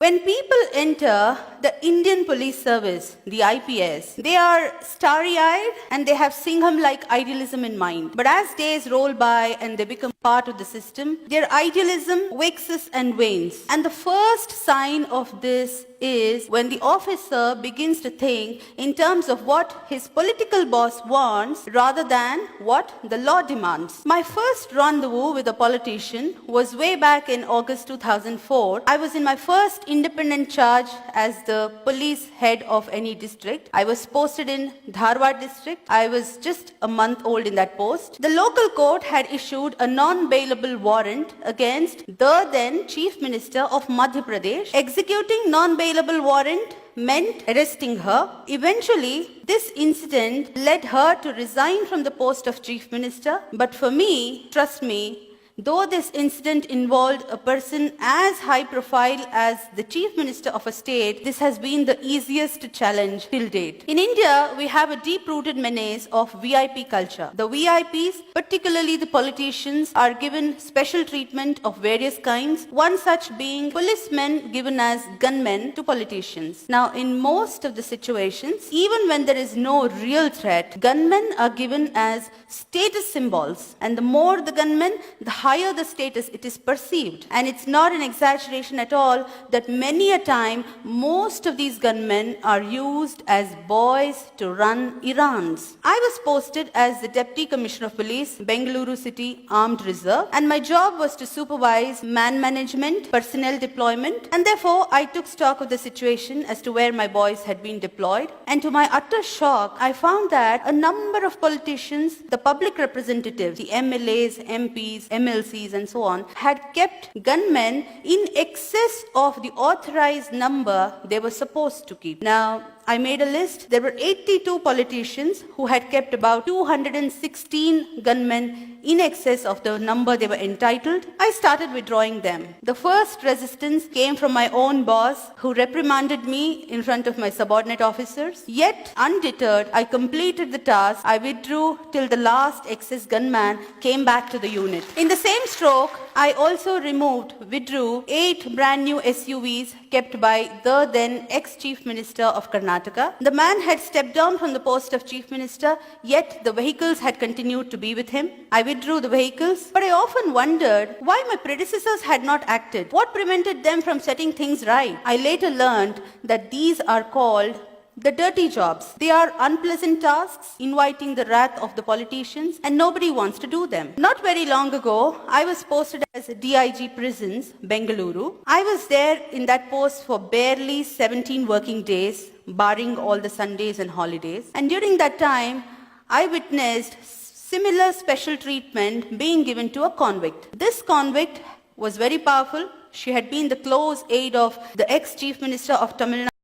When people enter the Indian Police Service, the IPS, they are starry-eyed and they have Singham-like idealism in mind. But as days roll by and they become part of the system, their idealism waxes and wanes. And the first sign of this is when the officer begins to think in terms of what his political boss wants rather than what the law demands. My first rendezvous with a politician was way back in August 2004. I was in my first independent charge as the police head of any district. I was posted in Dharwad district. I was just a month old in that post. The local court had issued a non-bailable warrant against the then Chief Minister of Madhya Pradesh. Executing non-bailable warrant meant arresting her. Eventually, this incident led her to resign from the post of Chief Minister. But for me, trust me, though this incident involved a person as high profile as the Chief Minister of a state, this has been the easiest challenge till date. In India, we have a deep-rooted menace of VIP culture. The VIPs, particularly the politicians, are given special treatment of various kinds, one such being policemen given as gunmen to politicians. Now, in most of the situations, even when there is no real threat, gunmen are given as status symbols, and the more the gunmen, the higher the status it is perceived. And it's not an exaggeration at all that many a time most of these gunmen are used as boys to run errands. I was posted as the Deputy Commissioner of Police, Bengaluru City Armed Reserve, and my job was to supervise man management, personnel deployment, and therefore I took stock of the situation as to where my boys had been deployed. And to my utter shock, I found that a number of politicians, the public representatives, the MLAs, MPs, MLCs, and so on, had kept gunmen in excess of the authorized number they were supposed to keep. Now, I made a list. There were 82 politicians who had kept about 216 gunmen in excess of the number they were entitled. I started withdrawing them. The first resistance came from my own boss, who reprimanded me in front of my subordinate officers. Yet, undeterred, I completed the task. I withdrew till the last excess gunman came back to the unit. In the same stroke, I also withdrew 8 brand new SUVs kept by the then ex-Chief Minister of Karnataka. The man had stepped down from the post of Chief Minister, yet the vehicles had continued to be with him. I withdrew the vehicles, but I often wondered why my predecessors had not acted. What prevented them from setting things right? I later learned that these are called the dirty jobs. They are unpleasant tasks, inviting the wrath of the politicians, and nobody wants to do them. Not very long ago, I was posted as DIG Prisons, Bengaluru. I was there in that post for barely 17 working days, barring all the Sundays and holidays. And during that time, I witnessed similar special treatment being given to a convict. This convict was very powerful. She had been the close aide of the ex-Chief Minister of Tamil Nadu,